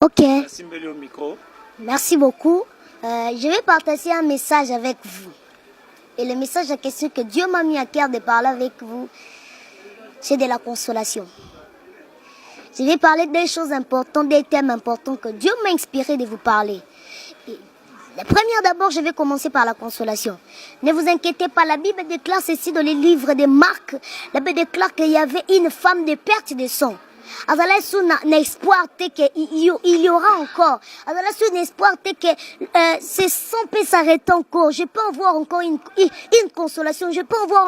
Ok. Merci beaucoup. Je vais partager un message avec vous. Et le message en question que Dieu m'a mis à cœur de parler avec vous, c'est de la consolation. Je vais parler des choses importantes, des thèmes importants que Dieu m'a inspiré de vous parler. Et la première d'abord, je vais commencer par la consolation. Ne vous inquiétez pas, la Bible déclare ceci dans les livres de Marc. La Bible déclare qu'il y avait une femme de perte de sang. Alors là, c'est un espoir qu'il y aura encore. Alors là, c'est un espoir que ce sang peut s'arrêter encore. Je peux avoir encore une consolation. Je peux avoir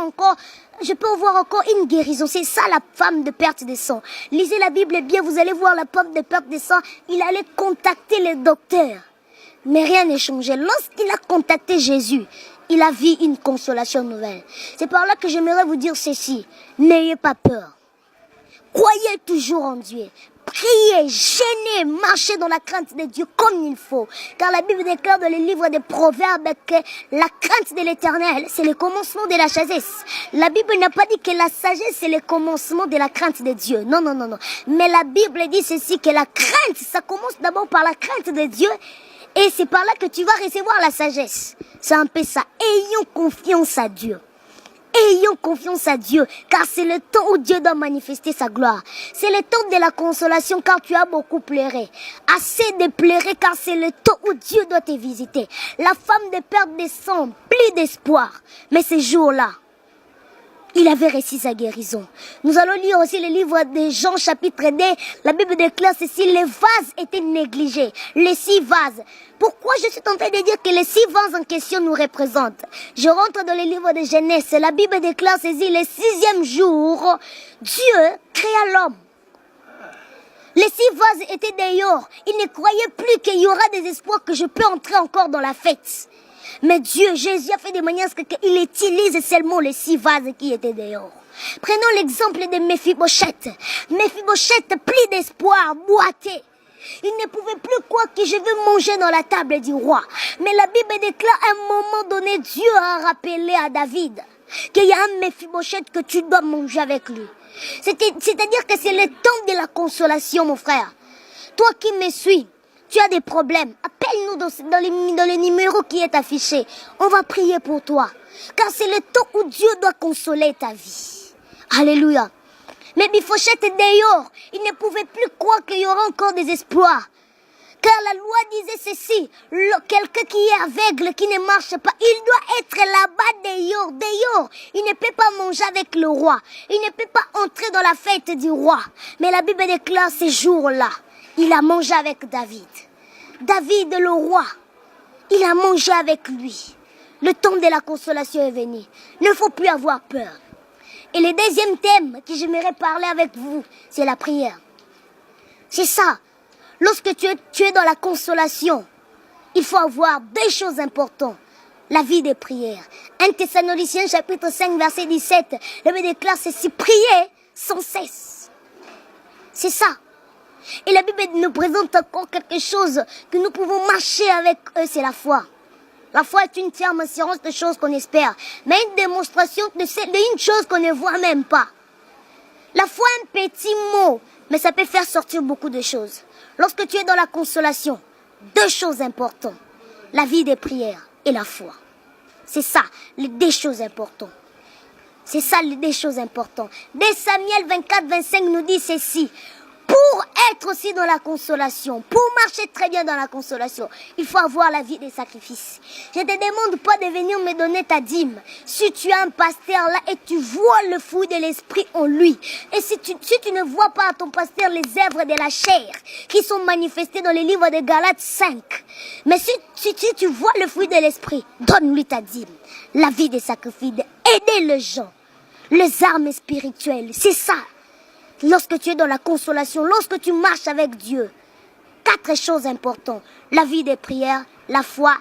encore une guérison. C'est ça la femme de perte de sang. Lisez la Bible bien, vous allez voir la femme de perte de sang. Il allait contacter les docteurs. Mais rien n'est changé. Lorsqu'il a contacté Jésus, il a vu une consolation nouvelle. C'est par là que j'aimerais vous dire ceci. N'ayez pas peur. Croyez toujours en Dieu. Priez, jeûnez, marchez dans la crainte de Dieu comme il faut. Car la Bible déclare dans les livres des Proverbes que la crainte de l'Éternel, c'est le commencement de la sagesse. La Bible n'a pas dit que la sagesse, c'est le commencement de la crainte de Dieu. Non, non, non, non. Mais la Bible dit ceci, que la crainte, ça commence d'abord par la crainte de Dieu. Et c'est par là que tu vas recevoir la sagesse. C'est un peu ça. Ayons confiance à Dieu. Ayons confiance à Dieu, car c'est le temps où Dieu doit manifester sa gloire. C'est le temps de la consolation, car tu as beaucoup pleuré. Assez de pleurer, car c'est le temps où Dieu doit te visiter. La femme de perte de sang, plus d'espoir. Mais ce jour-là, il avait réussi sa guérison. Nous allons lire aussi le livre de Jean chapitre 2. La Bible déclare ceci, les vases étaient négligés. Les 6 vases. Pourquoi je suis en train de dire que les 6 vases en question nous représentent? Je rentre dans le livre de Genèse. La Bible déclare ceci, le 6e jour, Dieu créa l'homme. Les 6 vases étaient dehors. Il ne croyait plus qu'il y aura des espoirs que je peux entrer encore dans la fête. Mais Dieu, Jésus a fait de manière qu'il utilise seulement les 6 vases qui étaient dehors. Prenons l'exemple de Mephibosheth. Mephibosheth, plus d'espoir, boité. Il ne pouvait plus croire que je veux manger dans la table du roi. Mais la Bible déclare à un moment donné, Dieu a rappelé à David qu'il y a un Mephibosheth que tu dois manger avec lui. C'est-à-dire que c'est le temps de la consolation, mon frère. Toi qui me suis, tu as des problèmes, appelle-nous dans le numéro qui est affiché. On va prier pour toi. Car c'est le temps où Dieu doit consoler ta vie. Alléluia. Mais Mephibosheth est dehors. Il ne pouvait plus croire qu'il y aura encore des espoirs. Car la loi disait ceci. Quelqu'un qui est aveugle, qui ne marche pas, il doit être là-bas dehors. Il ne peut pas manger avec le roi. Il ne peut pas entrer dans la fête du roi. Mais la Bible déclare ces jours-là. Il a mangé avec David. David, le roi, il a mangé avec lui. Le temps de la consolation est venu. Il ne faut plus avoir peur. Et le deuxième thème que j'aimerais parler avec vous, c'est la prière. C'est ça. Lorsque tu es dans la consolation, il faut avoir 2 choses importantes. La vie de prière. 1 Thessaloniciens chapitre 5 verset 17. La Bible déclare ceci, prier sans cesse. C'est ça. Et la Bible nous présente encore quelque chose que nous pouvons marcher avec eux, c'est la foi. La foi est une ferme assurance de choses qu'on espère, mais une démonstration d'une chose qu'on ne voit même pas. La foi est un petit mot, mais ça peut faire sortir beaucoup de choses. Lorsque tu es dans la consolation, 2 choses importantes, la vie des prières et la foi. C'est ça, les 2 choses importantes. C'est ça, les 2 choses importantes. Dès Samuel 24-25 nous dit ceci. Pour être aussi dans la consolation, pour marcher très bien dans la consolation, il faut avoir la vie des sacrifices. Je ne te demande pas de venir me donner ta dîme. Si tu as un pasteur là et tu vois le fruit de l'esprit en lui, et si tu ne vois pas à ton pasteur les œuvres de la chair qui sont manifestées dans les livres de Galates 5, mais si tu vois le fruit de l'esprit, donne-lui ta dîme. La vie des sacrifices, aider les gens, les armes spirituelles, c'est ça. Lorsque tu es dans la consolation, lorsque tu marches avec Dieu, 4 choses importantes. La vie des prières, la foi